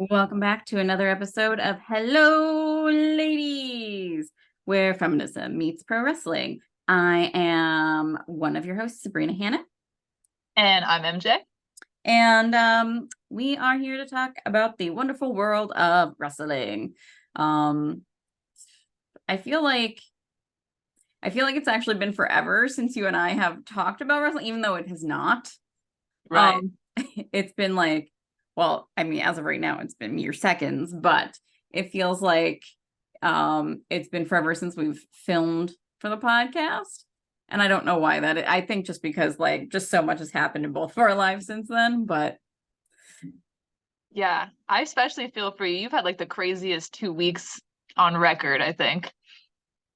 Welcome back to another episode of Hello Ladies, where feminism meets pro wrestling. I am one of your hosts, Sabrina Hannah. And I'm MJ. And we are here to talk about the wonderful world of wrestling. I feel like it's actually been forever since you and I have talked about wrestling, even though it has not. Right. It's been like, well, I mean, as of right now, it's been mere seconds, but it feels like it's been forever since we've filmed for the podcast. And I don't know why I think just because like just so much has happened in both of our lives since then, but Yeah. I especially feel for you. You've had like the craziest 2 weeks on record, I think.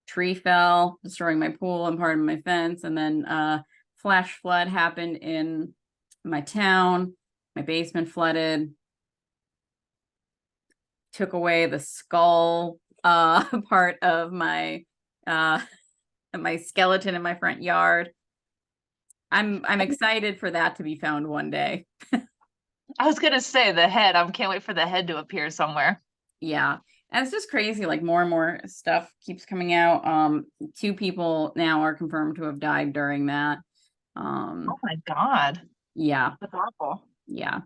tree fell, destroying my pool and part of my fence, and then flash flood happened in my town. My basement flooded, took away the skull part of my skeleton in my front yard. I'm excited for that to be found one day. I was gonna say the head. I can't wait for the head to appear somewhere. Yeah. And it's just crazy, like more and more stuff keeps coming out. 2 people now are confirmed to have died during that. Oh my God. Yeah. That's awful. Yeah.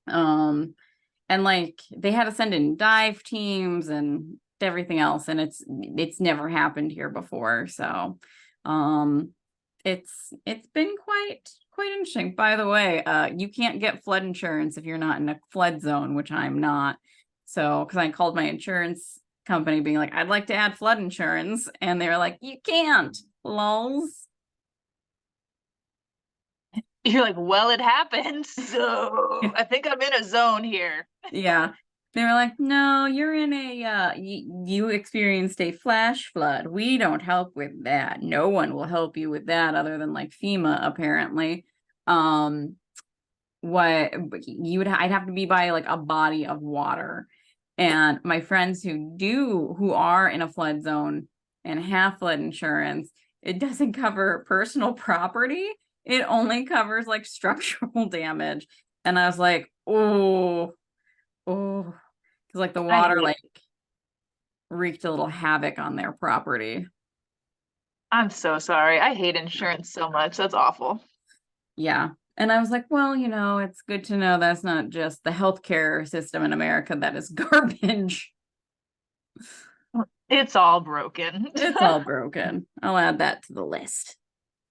And like they had to send in dive teams and everything else, and it's never happened here before. So it's been quite interesting. By the way, you can't get flood insurance if you're not in a flood zone, which I'm not. So because I called my insurance company being like, I'd like to add flood insurance, and they were like, you can't, lols. You're like, well, it happened. So I think I'm in a zone here. Yeah. They were like, no, you're in you experienced a flash flood. We don't help with that. No one will help you with that other than like FEMA, apparently. Um, what I'd have to be by like a body of water. And my friends who are in a flood zone and have flood insurance, it doesn't cover personal property. It only covers like structural damage. And I was like, oh, because like the I water hate like wreaked a little havoc on their property. I'm so sorry. I hate insurance so much. That's awful. Yeah. And I was like, well, it's good to know that's not just the healthcare system in America that is garbage. It's all broken. It's all broken. I'll add that to the list.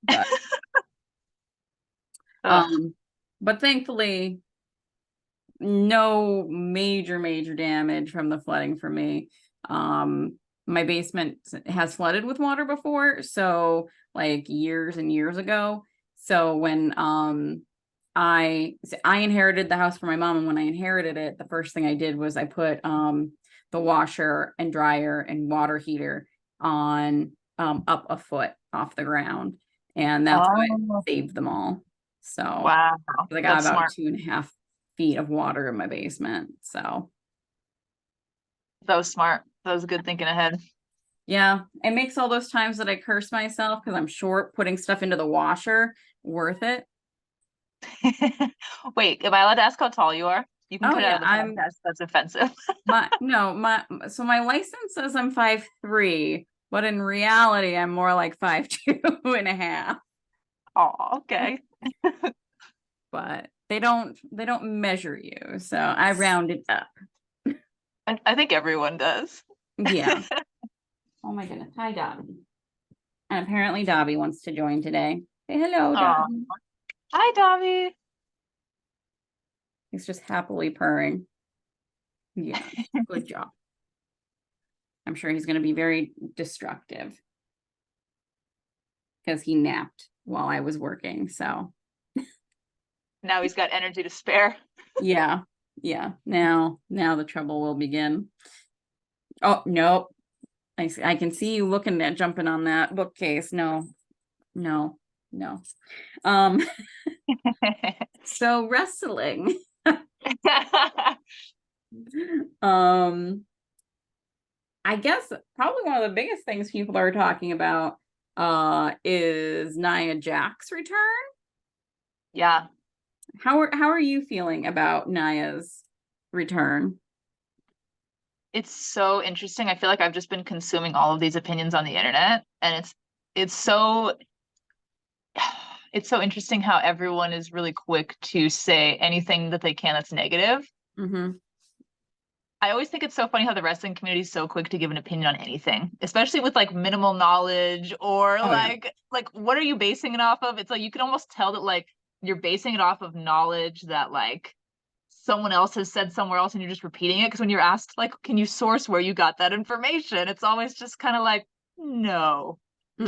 But Ugh. um, but thankfully, no major damage from the flooding for me. My basement has flooded with water before, so like years and years ago. So when I inherited the house from my mom, and when I inherited it, the first thing I did was I put the washer and dryer and water heater on up a foot off the ground, and that's what Oh, saved them all. So wow. I got That's about smart. 2.5 feet of water in my basement. So That was smart. That was good thinking ahead. yeah, it makes all those times that I curse myself because I'm short putting stuff into the washer worth it. Wait, am I allowed to ask how tall you are? You can Oh cut it out yeah, of the I'm podcast. That's offensive. my no my so my license says I'm 5'3", but in reality I'm more like 5'2.5". Oh, okay. But they don't measure you, so I rounded up. I think everyone does. Yeah. Oh my goodness. Hi, Dobby. And apparently Dobby wants to join today. Say hello, Oh, Dobby. hi, Dobby. He's just happily purring. Yeah, good job. I'm sure he's going to be very destructive because he napped while I was working. So Now he's got energy to spare. yeah, yeah. Now the trouble will begin. Oh, nope. I can see you looking at jumping on that bookcase. No, no, no. Um, so wrestling. Um, I guess probably one of the biggest things people are talking about is Nia Jax's return. Yeah. How are you feeling about Nia's return. It's so interesting. I feel like I've just been consuming all of these opinions on the internet, and it's so it's so interesting how everyone is really quick to say anything that they can that's negative. Hmm. I always think it's so funny how the wrestling community is so quick to give an opinion on anything, especially with like minimal knowledge or Oh yeah. like what are you basing it off of? It's like you can almost tell that like you're basing it off of knowledge that like someone else has said somewhere else and you're just repeating it. Because when you're asked like, can you source where you got that information? It's always just kind of like, no,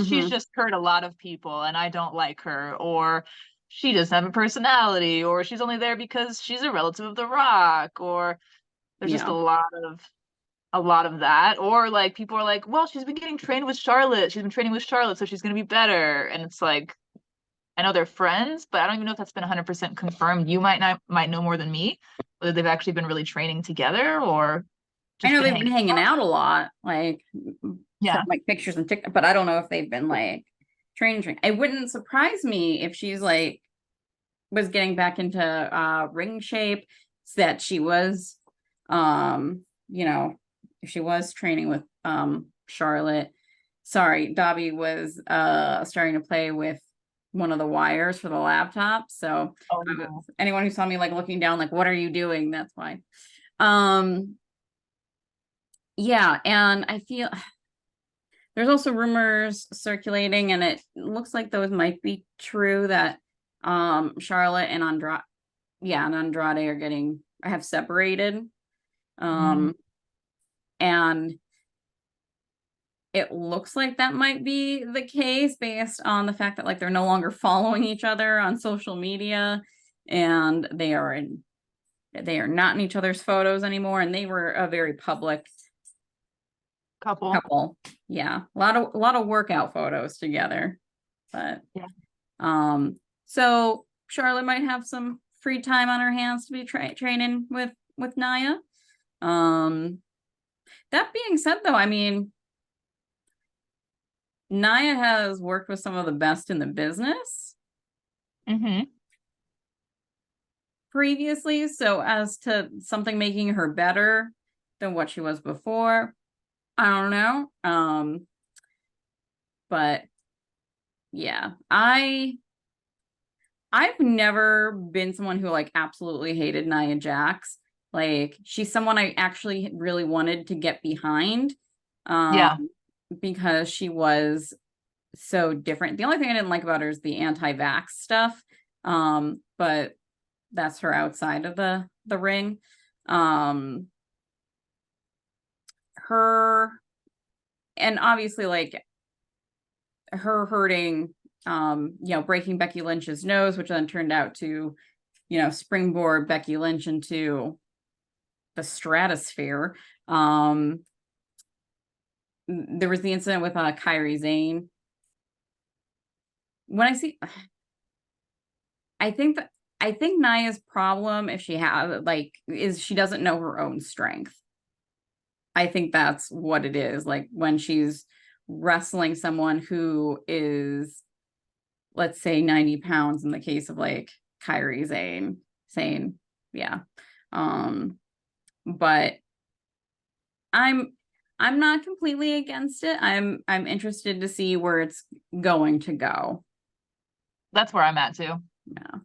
she's Hmm. just hurt a lot of people and I don't like her, or she doesn't have a personality, or she's only there because she's a relative of The Rock, or there's just Yeah. a lot of that. Or like people are like, well, she's been getting trained with Charlotte. She's been training with Charlotte, so she's gonna be better. And it's like, I know they're friends, but I don't even know if that's been 100% confirmed. You might know more than me, whether they've actually been really training together or I just know been they've been hanging hanging out. out a lot, like some Yeah. like pictures and TikTok, but I don't know if they've been like training. It wouldn't surprise me if she's like was getting back into ring shape, that she was you know, if she was training with Charlotte. Sorry, Dobby was starting to play with one of the wires for the laptop. So Oh, anyone who saw me like looking down, like, what are you doing? That's why. Um, yeah, and I feel there's also rumors circulating, and it looks like those might be true, that Charlotte and Andrade, yeah, and Andrade have separated. mhm. Um, and it looks like that might be the case based on the fact that like they're no longer following each other on social media, and they are not in each other's photos anymore, and they were a very public Couple. couple. Yeah, a lot of workout photos together. But Yeah. so Charlotte might have some free time on her hands to be training with Naya. Um, that being said, though, I mean, Naya has worked with some of the best in the business Hmm. previously, so as to something making her better than what she was before, I don't know. But yeah, I've never been someone who like absolutely hated Nia Jax. Like she's someone I actually really wanted to get behind, um, Yeah. because she was so different. The only thing I didn't like about her is the anti-vax stuff. But that's her outside of the ring. Um, her and obviously like her hurting, breaking Becky Lynch's nose, which then turned out to, springboard Becky Lynch into the stratosphere. Um, there was the incident with Kyrie Zane. When I see, I think that I think Naya's problem, if she has like, is she doesn't know her own strength. I think that's what it is. Like when she's wrestling someone who is, let's say, 90 pounds in the case of like Kyrie Zane, saying, yeah. Um, but I'm I'm not completely against it. I'm interested to see where it's going to go. That's where I'm at too. Yeah.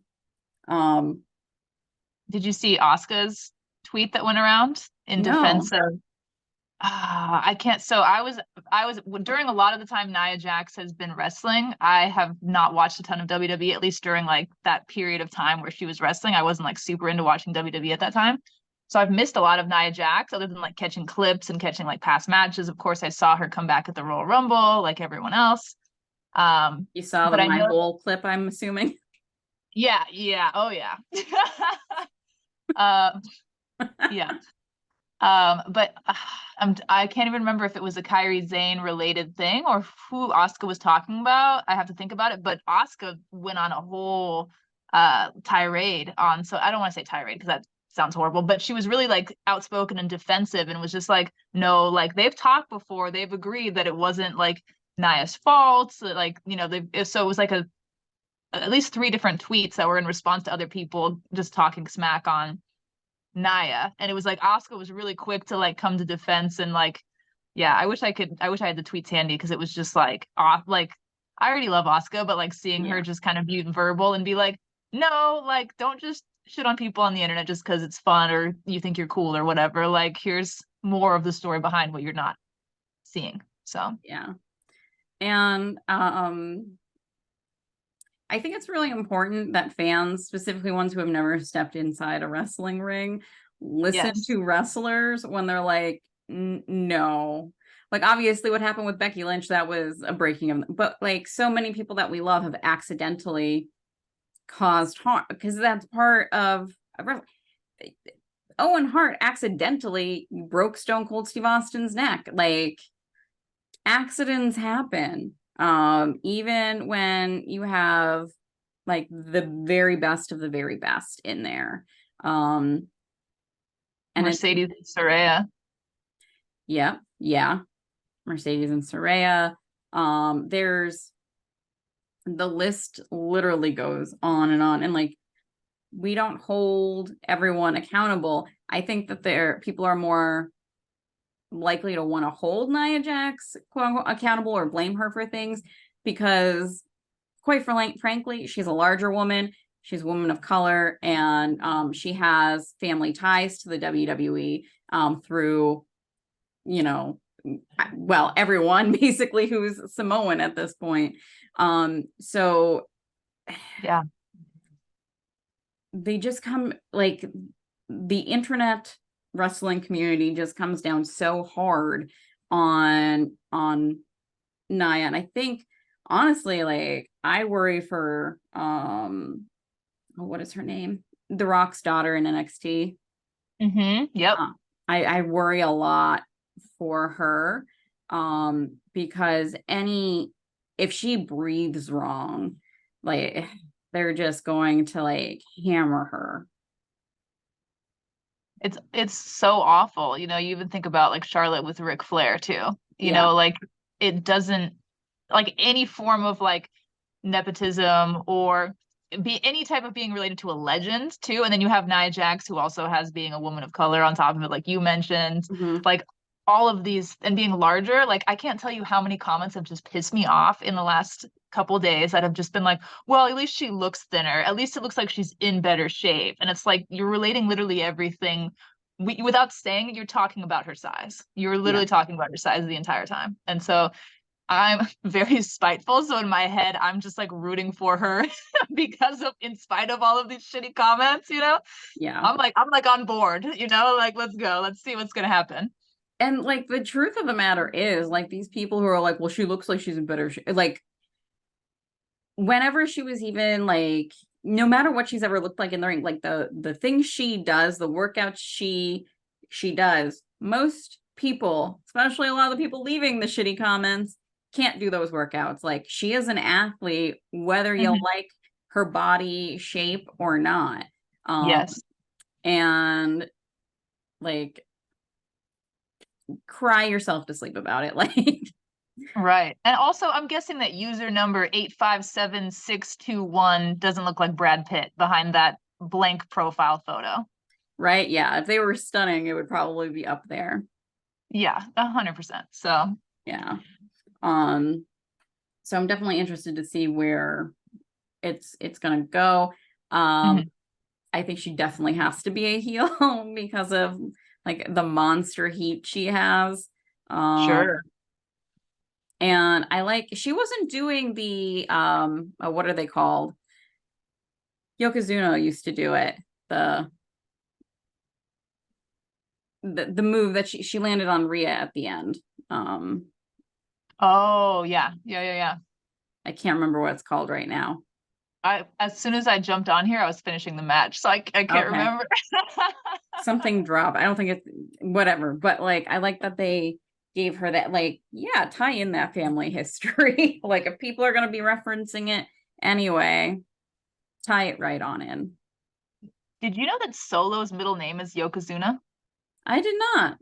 Um, Did you see Asuka's tweet that went around in no. defense of I can't. So I was during a lot of the time Nia Jax has been wrestling. I have not watched a ton of WWE, at least during like that period of time where she was wrestling. I wasn't like super into watching WWE at that time. So I've missed a lot of Nia Jax other than like catching clips and catching like past matches. Of course, I saw her come back at the Royal Rumble like everyone else. Um, You saw the but I My know, Bowl clip, I'm assuming. yeah, yeah, oh yeah. uh, yeah. But I can't even remember if it was a Kyrie Zane related thing or who Asuka was talking about. I have to think about it. But Asuka went on a whole tirade on, so I don't want to say tirade because that sounds horrible, but she was really like outspoken and defensive and was just like, no, like they've talked before, they've agreed that it wasn't like Naya's fault. So, like, so it was like a at least three different tweets that were in response to other people just talking smack on Nia, and it was like Asuka was really quick to like come to defense and like, yeah, I wish I had the tweets handy because it was just like off. Like I already love Asuka, but like seeing her Yeah. just kind of be verbal and be like, no, like don't just shit on people on the internet just because it's fun or you think you're cool or whatever. Like here's more of the story behind what you're not seeing. So Yeah. And I think it's really important that fans, specifically ones who have never stepped inside a wrestling ring, listen yes. to wrestlers when they're like, no. Like, obviously, what happened with Becky Lynch, that was a breaking of, but like, so many people that we love have accidentally caused harm because that's part of Owen Hart accidentally broke Stone Cold Steve Austin's neck. Like, accidents happen. Even when you have like the very best of the very best in there. And it's, Mercedes and Soraya. yeah, Mercedes and Soraya. There's the list literally goes on and on. And like, we don't hold everyone accountable. I think that people are more likely to want to hold Nia Jax quote unquote accountable or blame her for things because quite frankly, she's a larger woman. She's a woman of color, and she has family ties to the WWE through, you know, well, everyone basically who's Samoan at this point. So Yeah. they just come like the internet wrestling community just comes down so hard on Nia, and I think honestly, like I worry for what is her name? The Rock's daughter in NXT. Mm-hmm. Yep. I worry a lot for her because if she breathes wrong, like they're just going to like hammer her. It's so awful. You know, you even think about like Charlotte with Ric Flair too. You Yeah. know, like it doesn't like any form of like nepotism or be any type of being related to a legend too. And then you have Nia Jax, who also has being a woman of color on top of it, like you mentioned. Mhm. Like all of these and being larger, like I can't tell you how many comments have just pissed me off in the last couple days that have just been like, well, at least she looks thinner. At least it looks like she's in better shape. And it's like you're relating literally everything. Without saying it, you're talking about her size. You're Yeah. literally talking about her size the entire time. And so I'm very spiteful. So in my head, I'm just like rooting for her because of, in spite of all of these shitty comments, you know, Yeah. I'm like on board, you know, like let's go, let's see what's gonna happen. And like the truth of the matter is, like these people who are like, well, she looks like she's in better shape. Like whenever she was even like, no matter what she's ever looked like in the ring, like the things she does, the workouts she does, most people, especially a lot of the people leaving the shitty comments, can't do those workouts. Like she is an athlete, whether you Mhm. like her body shape or not. Um, Yes. and like cry yourself to sleep about it. Like, Right. And also, I'm guessing that user number 857621 doesn't look like Brad Pitt behind that blank profile photo. right? Yeah, if they were stunning, it would probably be up there. Yeah, 100%. So, Yeah. Um, so I'm definitely interested to see where it's gonna go. Um, mhm. I think she definitely has to be a heel because of like the monster heat she has. Um, Sure. and I like she wasn't doing the what are they called? Yokozuna used to do it. The the move that she landed on Rhea at the end. Um, Oh, yeah. Yeah, yeah, yeah. I can't remember what it's called right now. As soon as I jumped on here, I was finishing the match, so I can't Okay. remember. Something drop. I don't think it's whatever, but like I like that they gave her that like yeah, tie in that family history. Like if people are going to be referencing it anyway, tie it right on in. Did you know that Solo's middle name is Yokozuna? I did not.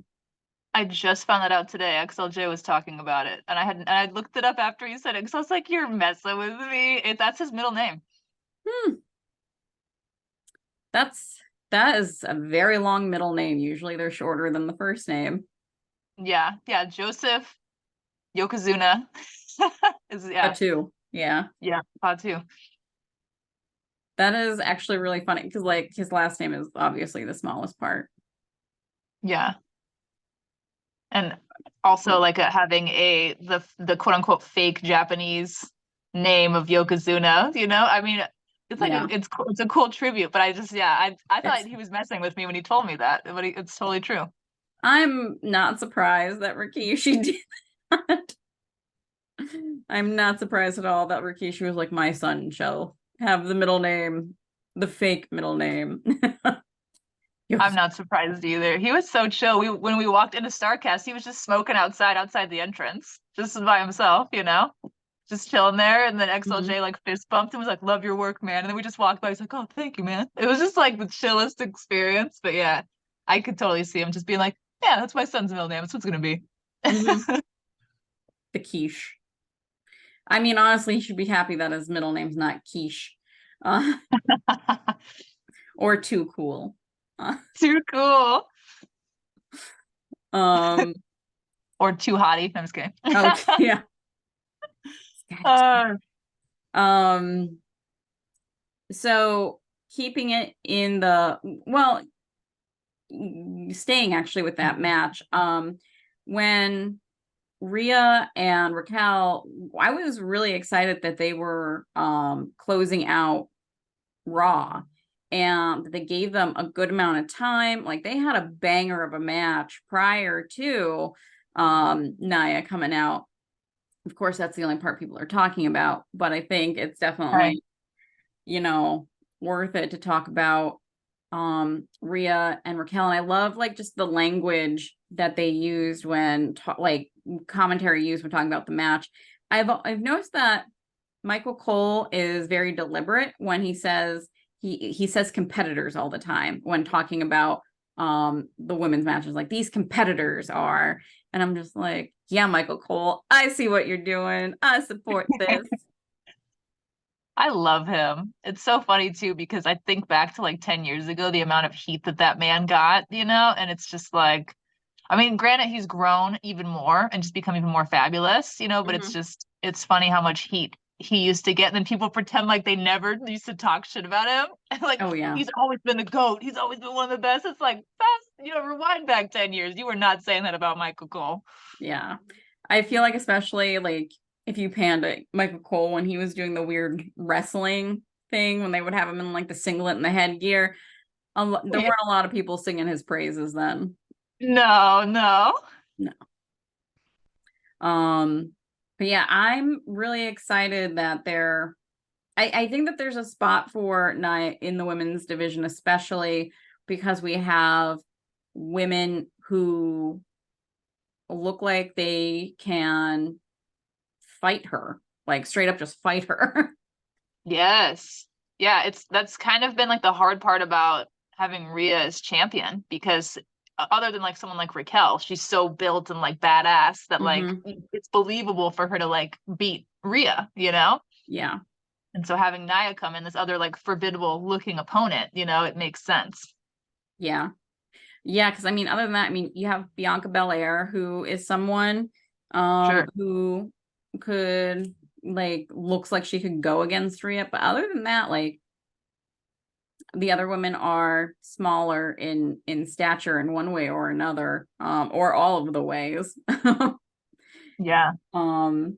I just found that out today. XLJ was talking about it, and I looked it up after he said it because I was like, "You're messing with me." That's his middle name. Hmm. That's That is a very long middle name. Usually they're shorter than the first name. Yeah, yeah, Joseph Yokozuna is A yeah, two. Yeah. yeah, Fatu. That is actually really funny because like his last name is obviously the smallest part. Yeah. And also like having the quote unquote fake Japanese name of Yokozuna, you know? I mean, it's like Yeah. it's a cool tribute, but I just yeah, I thought It's he was messing with me when he told me that, but it's totally true. I'm not surprised that Rikishi did that. I'm not surprised at all that Rikishi was like, my son shall have the middle name, the fake middle name. I'm Yokos- not surprised either. He was so chill. We when we walked into Starcast, he was just smoking outside the entrance, just by himself, you know, just chilling there. And then Mhm. XLJ like fist bumped and was like, "Love your work, man." And then we just walked by. He's like, "Oh, thank you, man." It was just like the chillest experience. But yeah, I could totally see him just being like, "Yeah, that's my son's middle name. That's what it's gonna be." Mhm. The quiche. I mean, honestly, he should be happy that his middle name's not quiche, uh, or too cool. Uh, Too cool. um. Or too hottie. I'm just kidding. Okay. Yeah. uh, Um. So keeping it in the well, staying actually with that match. When Rhea and Raquel, I was really excited that they were closing out Raw and that they gave them a good amount of time. Like they had a banger of a match prior to Nia coming out. Of course, that's the only part people are talking about, but I think it's right. definitely, you know, worth it to talk about Rhea and Raquel. And I love like just the language that they used when like commentary used when talking about the match. I've noticed that Michael Cole is very deliberate when he says competitors all the time when talking about the women's matches. Like these competitors are, and I'm just like, yeah, Michael Cole, I see what you're doing. I support this. I love him. It's so funny too because I think back to like 10 years ago, the amount of heat that that man got, you know, and it's just like, I mean, granted, he's grown even more and just become even more fabulous, you know, but Mhm. it's funny how much heat he used to get. And then people pretend like they never used to talk shit about him. And like, Oh yeah. he's always been the GOAT. He's always been one of the best. It's like, fast, you know, rewind back 10 years. You were not saying that about Michael Cole. Yeah. I feel like especially like if you panned Michael Cole when he was doing the weird wrestling thing when they would have him in like the singlet and the headgear, there Yeah. weren't a lot of people singing his praises then. No, no. No. Um, but yeah, I'm really excited that I think that there's a spot for Nia in the women's division, especially because we have women who look like they can fight her, like straight up just fight her. Yes. Yeah, it's that's kind of been like the hard part about having Rhea as champion because other than like someone like Raquel, she's so built and like badass that like Hmm. it's believable for her to like beat Rhea, you know? Yeah. And so having Nia come in, this other like formidable looking opponent, you know, it makes sense. Yeah. Yeah, because I mean, other than that, I mean, you have Bianca Belair, who is someone Sure. who could like looks like she could go against Rhea, but other than that, like the other women are smaller in stature in one way or another, or all of the ways. Yeah. um,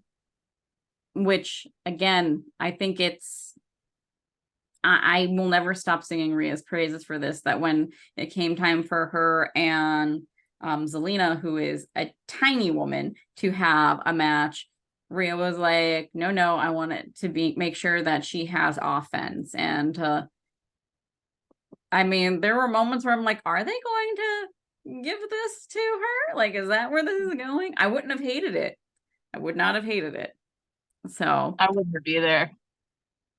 which again, I think I will never stop singing Rhea's praises for this. That when it came time for her and Zelina, who is a tiny woman, to have a match, Rhea was like, "No, no, I want it to be make sure that she has offense." And I mean, there were moments where I'm like, "Are they going to give this to her? Like, is that where this is going?" I wouldn't have hated it. I would not have hated it. So I wouldn't be there.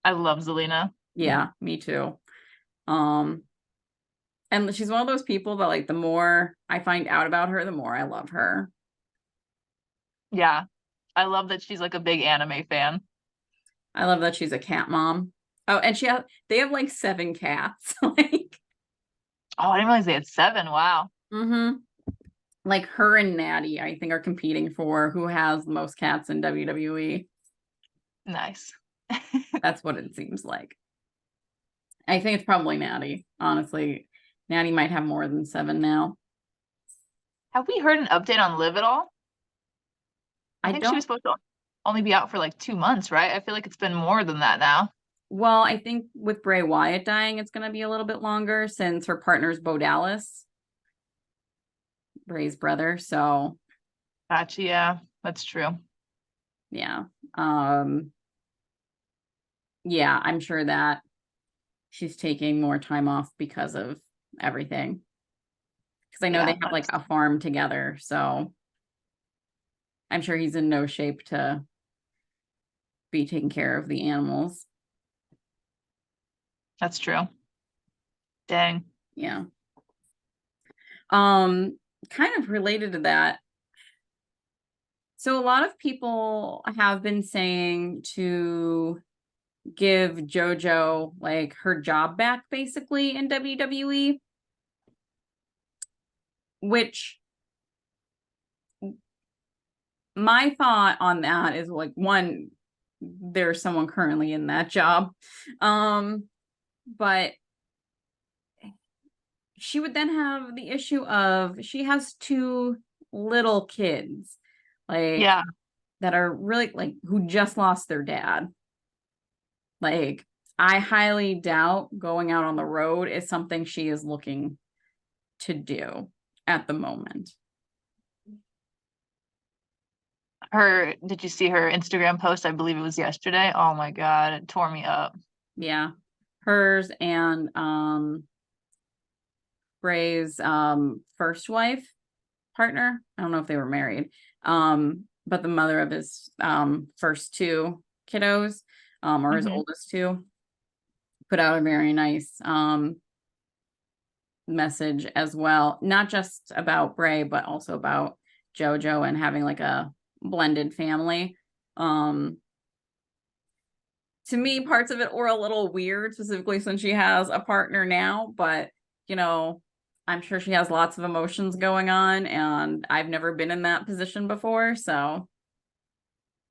I love Zelina. yeah, me too. Um, And she's one of those people that like the more I find out about her, the more I love her. Yeah. I love that she's like a big anime fan. I love that she's a cat mom. Oh, and they have like seven cats. Like Oh, I didn't realize they had 7. Wow. Mm-hmm. Like her and Natty, I think, are competing for who has the most cats in WWE. Nice. That's what it seems like. I think it's probably Natty, honestly. Natty might have more than 7 now. Have we heard an update on Liv at all? I I think she was don't, supposed to only be out for like 2 months, right? I feel like it's been more than that now. well, I think with Bray Wyatt dying, it's going to be a little bit longer since her partner's Bo Dallas, Bray's brother. So, Gotcha. Yeah, that's true. yeah. Um, yeah, I'm sure that she's taking more time off because of everything. Because I know Yeah, they have like a farm together. So I'm sure he's in no shape to be taking care of the animals. that's true. Dang. Yeah. Kind of related to that. So a lot of people have been saying to give JoJo like her job back basically in WWE, which my thought on that is like one, there's someone currently in that job. But she would then have the issue of she has 2 little kids, like Yeah, that are really like who just lost their dad. Like, I highly doubt going out on the road is something she is looking to do at the moment. did you see her Instagram post? I believe it was yesterday. Oh my God, it tore me up. Yeah. Hers and Bray's first wife partner. I don't know if they were married. But the mother of his first 2 kiddos, or his Hmm. oldest 2, put out a very nice message as well, not just about Bray, but also about JoJo and having like a blended family. Um, to me, parts of it were a little weird, specifically since she has a partner now, but you know, I'm sure she has lots of emotions going on, and I've never been in that position before, so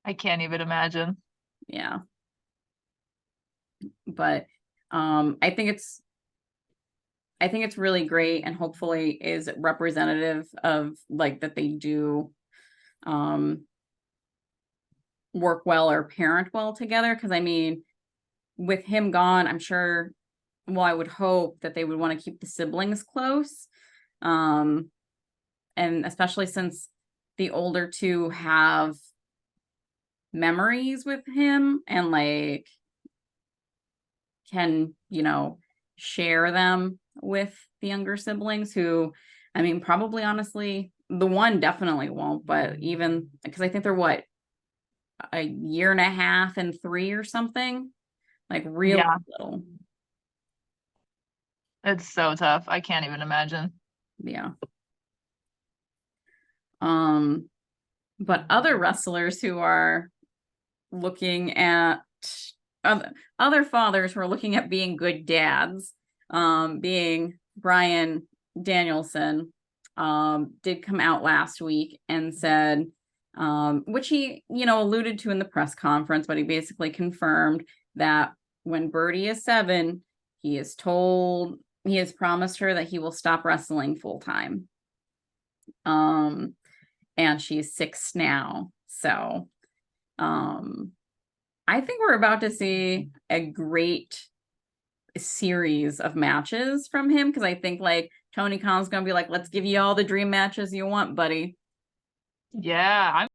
I can't even imagine. yeah. But um, I think it's I think it's really great and hopefully is representative of like that they do um work well or parent well together. Because I mean, with him gone, I'm sure, well, I would hope that they would want to keep the siblings close. Um, and especially since the older 2 have memories with him and like can, share them with the younger siblings who, I mean, probably honestly, the one definitely won't, but even because I think they're what, a year and a half and 3 or something, like real Yeah, little. it's so tough. I can't even imagine. Yeah. Um, but other wrestlers who are looking at other fathers who are looking at being good dads, being Brian Danielson, did come out last week and said, which he, alluded to in the press conference, but he basically confirmed that when Birdie is 7, he has promised her that he will stop wrestling full time. Um, and she's 6 now. So, um, I think we're about to see a great series of matches from him because I think like Tony Khan's gonna be like, let's give you all the dream matches you want, buddy. Yeah,